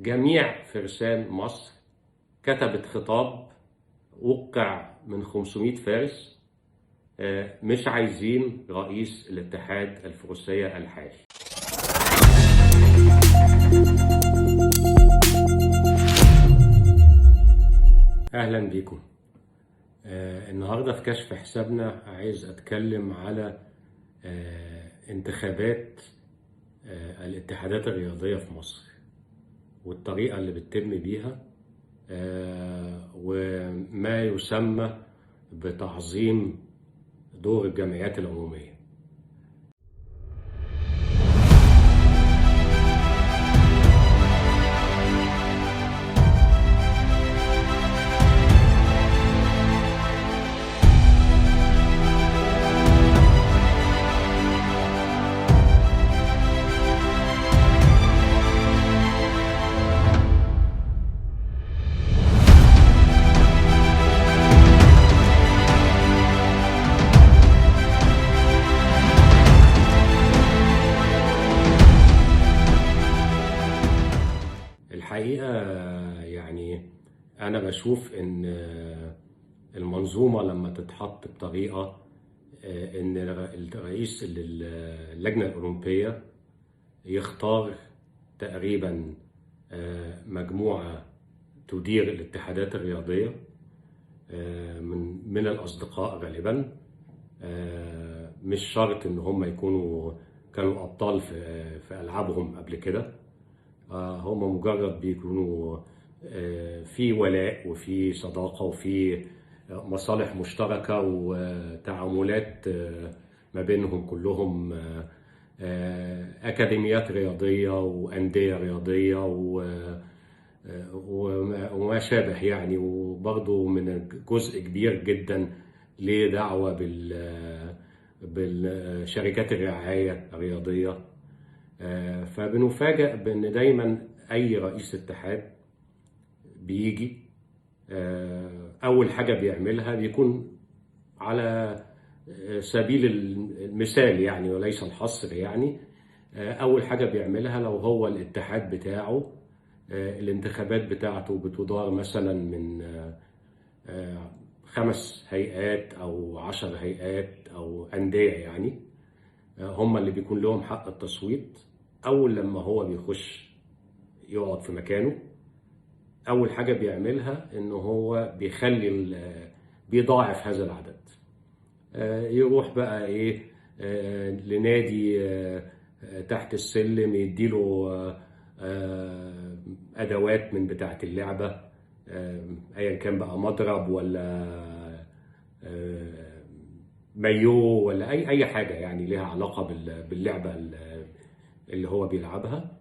جميع فرسان مصر كتبت خطاب وقع من 500 فارس. مش عايزين رئيس الاتحاد الفروسية الحالي. أهلا بكم. النهاردة في كشف حسابنا عايز أتكلم على انتخابات الاتحادات الرياضية في مصر والطريقة اللي بتتم بيها، وما يسمى بتعظيم دور الجمعيات العمومية. الحقيقة يعني أنا بشوف إن المنظومة لما تتحط بطريقة إن الرئيس اللجنة الأولمبية يختار تقريبا مجموعة تدير الاتحادات الرياضية من الأصدقاء غالبا، مش شرط إن هم كانوا أبطال في ألعابهم قبل كده. هم مجرد بيكونوا في ولاء وفي صداقة وفي مصالح مشتركة وتعاملات ما بينهم كلهم، أكاديميات رياضية وأندية رياضية وما شابه يعني. وبرضه من جزء كبير جدا ليه دعوة بالشركات الرعاية الرياضية. فبنفاجأ بأن دايما أي رئيس اتحاد بيجي أول حاجة بيعملها بيكون على سبيل المثال يعني وليس الحصر يعني. أول حاجة بيعملها لو هو الاتحاد بتاعه الانتخابات بتاعته بتدار مثلا من 5 هيئات أو 10 هيئات أو أندية يعني، هم اللي بيكون لهم حق التصويت. أول لما هو بيخش يقعد في مكانه أول حاجة بيعملها إنه هو بيضاعف هذا العدد. يروح بقى إيه لنادي تحت السلم يديله أدوات من بتاعة اللعبة، أيا كان بقى مضرب ولا مايو ولا أي حاجة يعني لها علاقة باللعبة اللي هو بيلعبها،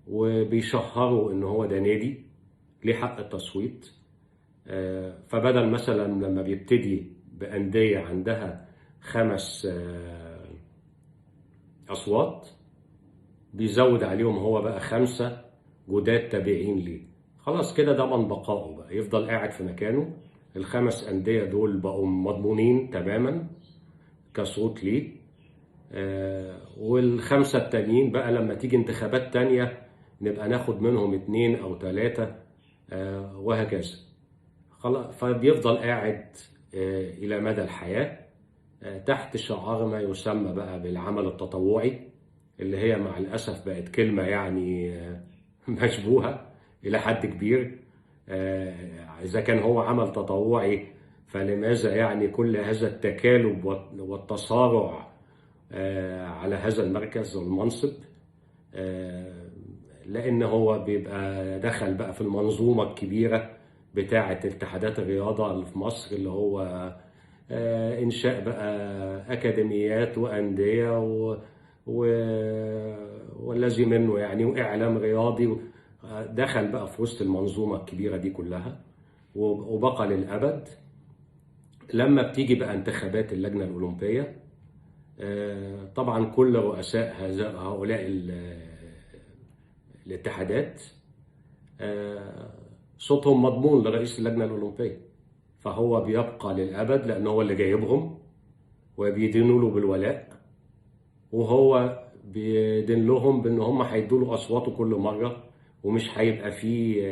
وبيشهروا إن هو ده نادي ليه حق التصويت. فبدل مثلا لما بيبتدي بأندية عندها 5 أصوات بيزود عليهم هو بقى 5 جداد تابعين ليه. خلاص كده ضمن بقائه بقى، يفضل قاعد في مكانه. ال5 أندية دول بقوا مضمونين تماما كصوت ليه. وال5 التانيين بقى لما تيجي انتخابات تانية نبقى ناخد منهم 2 أو 3 وهكذا. خلاص فبيفضل قاعد إلى مدى الحياة تحت شعار ما يسمى بقى بالعمل التطوعي، اللي هي مع الأسف بقت كلمة يعني مشبوهة إلى حد كبير. إذا كان هو عمل تطوعي فلماذا يعني كل هذا التكالب والتصارع على هذا المركز والمنصب؟ لأن هو بيبقى دخل بقى في المنظومة الكبيرة بتاعة اتحادات الرياضة اللي في مصر، اللي هو إنشاء بقى أكاديميات وأندية والذي منه يعني وإعلام رياضي. دخل بقى في وسط المنظومة الكبيرة دي كلها وبقى للأبد. لما بتيجي بقى انتخابات اللجنة الأولمبية طبعا كل رؤساء هؤلاء الاتحادات صوتهم مضمون لرئيس اللجنة الأولمبية، فهو بيبقى للأبد لأنه هو اللي جايبهم وبيدينوا له بالولاء، وهو بيدين لهم بأن هم هيدوا له أصواته كل مرة ومش هيبقى فيه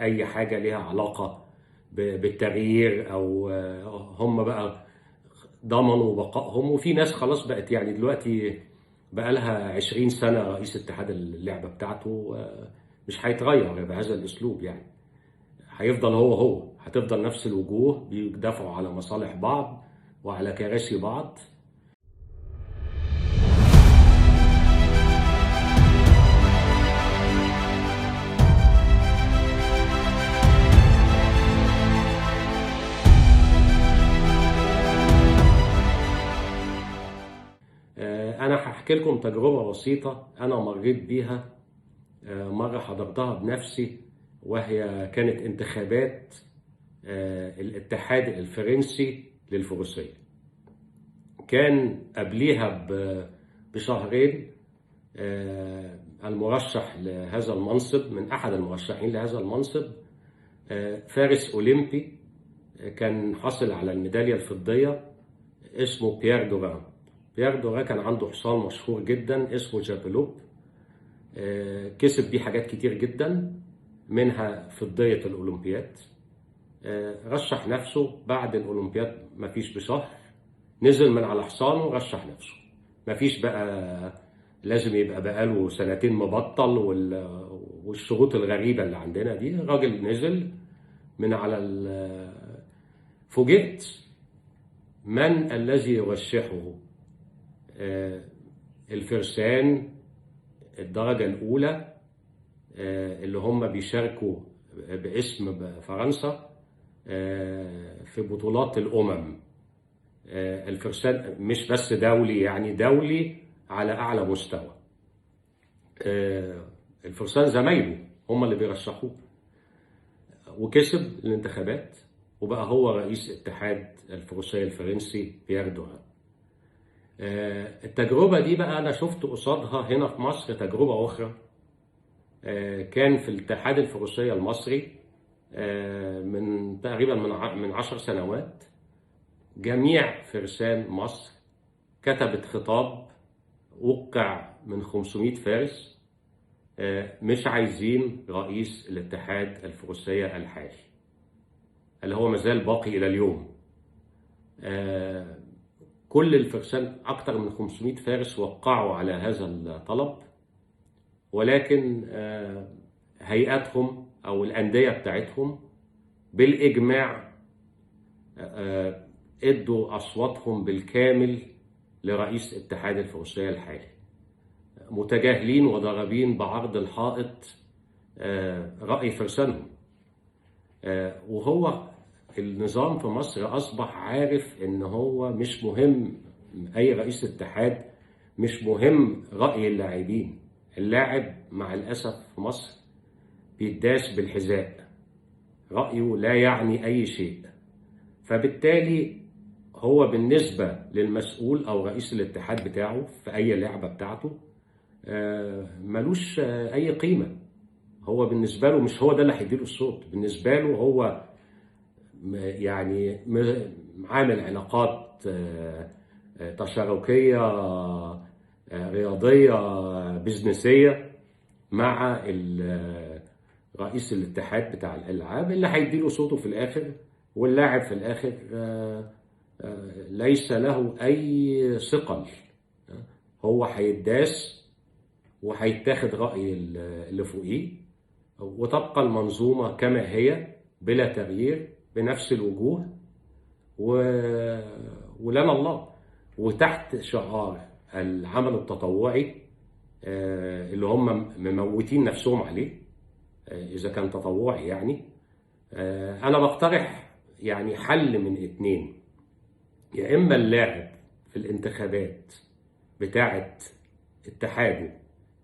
اي حاجة ليها علاقة بالتغيير، او هم بقى ضمنوا بقائهم. وفي ناس خلاص بقت يعني دلوقتي بقى لها 20 سنة رئيس اتحاد اللعبة بتاعته، مش هيتغير بهذا الاسلوب يعني. هيفضل هو هتفضل نفس الوجوه بيدافعوا على مصالح بعض وعلى كراسي بعض. أنا هحكي لكم تجربة بسيطة أنا مريت بيها، مرة حضرتها بنفسي، وهي كانت انتخابات الاتحاد الفرنسي للفروسية. كان قبليها بشهرين المرشح لهذا المنصب، من أحد المرشحين لهذا المنصب، فارس أولمبي، كان حصل على الميدالية الفضية، اسمه بيير دوران. بيير دوران كان عنده حصان مشهور جدا اسمه جابلوب، كسب بيه حاجات كتير جدا، منها فضية الأولمبياد. رشح نفسه بعد الأولمبياد مفيش بشهر، نزل من على حصانه ورشح نفسه. مفيش بقى لازم يبقى بقاله سنتين مبطل والشروط الغريبة اللي عندنا دي. الراجل نزل من على فوجئت من الذي يرشحه؟ الفرسان الدرجة الأولى اللي هم بيشاركوا باسم فرنسا في بطولات الأمم. الفرسان مش بس دولي، يعني دولي على أعلى مستوى. الفرسان زمايله هم اللي بيرشحوه، وكسب الانتخابات وبقى هو رئيس اتحاد الفروسية الفرنسي بيير دوران. التجربة دي بقى أنا شفت قصادها هنا في مصر تجربة أخرى. كان في الاتحاد الفروسية المصري من تقريبا من 10 سنوات، جميع فرسان مصر كتبت خطاب وقع من 500 فارس، مش عايزين رئيس الاتحاد الفروسية الحالي اللي هو مازال باقي إلى اليوم. كل الفرسان أكثر من 500 فارس وقعوا على هذا الطلب، ولكن هيئاتهم أو الأندية بتاعتهم بالإجماع ادوا أصواتهم بالكامل لرئيس اتحاد الفروسية الحالي، متجاهلين وضاربين بعرض الحائط رأي فرسانهم. وهو النظام في مصر أصبح عارف إن هو مش مهم أي رئيس اتحاد، مش مهم رأي اللاعبين. اللاعب مع الأسف في مصر بيداس بالحذاء، رأيه لا يعني أي شيء. فبالتالي هو بالنسبة للمسؤول أو رئيس الاتحاد بتاعه في أي لعبة بتاعته ملوش أي قيمة. هو بالنسبة له مش هو ده اللي هيديله الصوت، بالنسبة له هو يعني عامل علاقات تشاركية رياضية بزنسية مع رئيس الاتحاد بتاع الألعاب اللي هيديله صوته في الآخر. واللاعب في الآخر ليس له أي ثقل، هو هيداس وهيتاخد رأي اللي فوقيه، وتبقى المنظومة كما هي بلا تغيير بنفس الوجوه ولنا الله. وتحت شعار العمل التطوعي اللي هم مموتين نفسهم عليه إذا كان تطوعي يعني. أنا بقترح يعني حل من اتنين: يا إما اللاعب في الانتخابات بتاعة اتحاده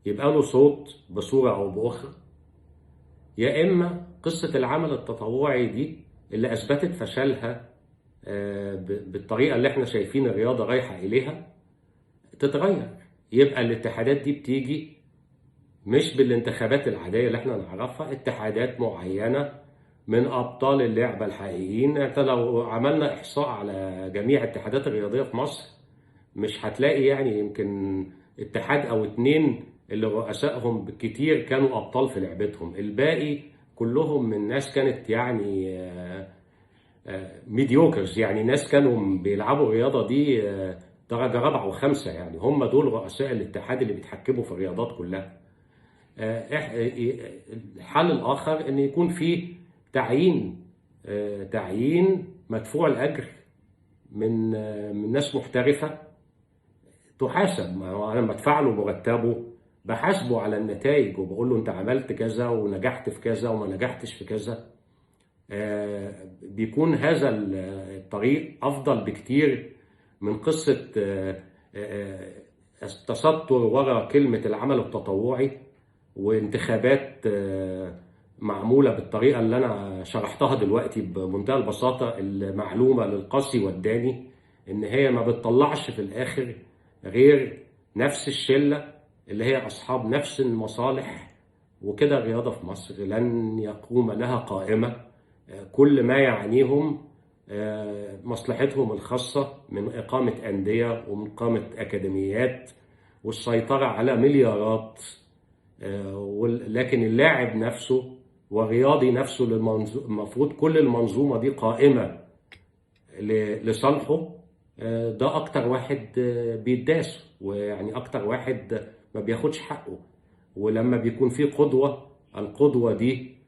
يبقى له صوت بصورة أو بأخرى، يا إما قصة العمل التطوعي دي اللي أثبتت فشلها بالطريقة اللي احنا شايفين الرياضة رايحة إليها تتغير. يبقى الاتحادات دي بتيجي مش بالانتخابات العادية اللي احنا نعرفها، اتحادات معينة من أبطال اللعبة الحقيقيين. انت لو عملنا إحصاء على جميع الاتحادات الرياضية في مصر مش هتلاقي يعني يمكن اتحاد أو اتنين اللي رؤسائهم بالكتير كانوا أبطال في لعبتهم. الباقي كلهم من ناس كانت يعني ميديوكرز، يعني ناس كانوا بيلعبوا الرياضة دي درجة رابعة وخمسة. يعني هم دول رؤساء الاتحاد اللي بيتحكموا في الرياضات كلها. الحل الآخر إن يكون في تعيين مدفوع الأجر من ناس محترفة تحاسب. ما هو أنا لما أدفع له مرتبه بحاسبه على النتائج، وبقول له أنت عملت كذا ونجحت في كذا وما نجحتش في كذا. بيكون هذا الطريق أفضل بكتير من قصة التستر ورا كلمة العمل التطوعي وانتخابات معمولة بالطريقة اللي أنا شرحتها دلوقتي بمنتهى البساطة المعلومة للقاسي والداني، إن هي ما بتطلعش في الآخر غير نفس الشلة اللي هي أصحاب نفس المصالح. وكده الرياضة في مصر لن يقوم لها قائمة. كل ما يعنيهم مصلحتهم الخاصة من إقامة أندية ومن إقامة أكاديميات والسيطرة على مليارات. لكن اللاعب نفسه والرياضي نفسه المفروض كل المنظومة دي قائمة لصالحه. ده أكتر واحد بيداس، ويعني أكتر واحد ما بياخدش حقه. ولما بيكون في قدوة، القدوة دي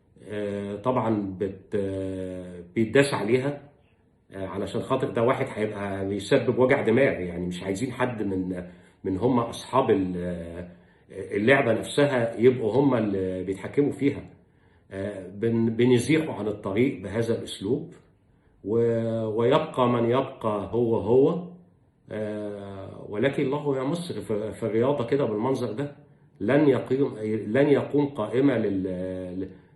طبعا بيداس عليها علشان خاطر ده واحد هيبقى بيسبب وجع دماغ. يعني مش عايزين حد من هم أصحاب اللعبة نفسها يبقوا هم اللي بيتحكموا فيها. بنزيحه عن الطريق بهذا الأسلوب، ويبقى من يبقى هو. ولكن الله يا مصر في الرياضة كده بالمنظر ده لن يقوم قائمة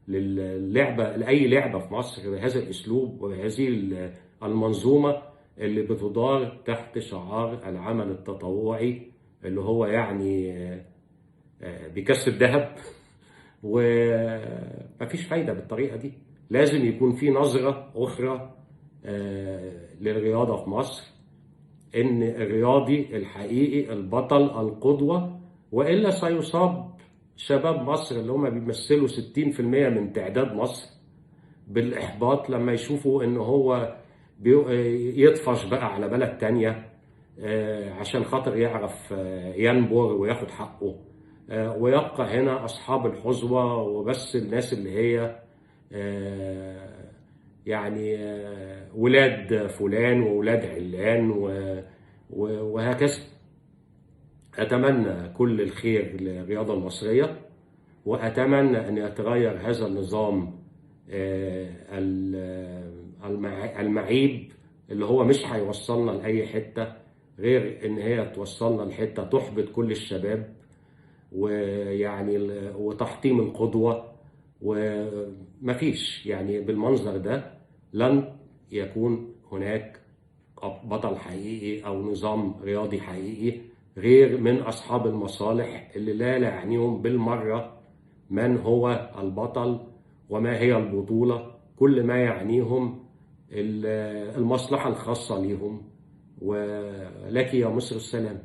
للعبة، لأي لعبة في مصر بهذا الأسلوب وبهذه المنظومة اللي بتدار تحت شعار العمل التطوعي، اللي هو يعني بيكسب ذهب. ومفيش فايدة بالطريقة دي. لازم يكون في نظرة أخرى للرياضة في مصر، إن الرياضي الحقيقي البطل القدوة، وإلا سيصاب شباب مصر اللي هم بيمثلوا 60% من تعداد مصر بالإحباط لما يشوفوا إن هو يطفش بقى على بلد تانية عشان خاطر يعرف ينبر وياخد حقه، ويبقى هنا أصحاب الحظوة وبس الناس اللي هي يعني ولاد فلان وولاد علان وهكذا. أتمنى كل الخير للرياضة المصرية، وأتمنى أن يتغير هذا النظام المعيب اللي هو مش هيوصلنا لأي حتة غير إن هي توصلنا لحتة تحبط كل الشباب، ويعني وتحطيم القدوة. ومفيش يعني بالمنظر ده لن يكون هناك بطل حقيقي أو نظام رياضي حقيقي غير من أصحاب المصالح اللي لا يعنيهم بالمرة من هو البطل وما هي البطولة. كل ما يعنيهم المصلحة الخاصة ليهم. ولك يا مصر السلام.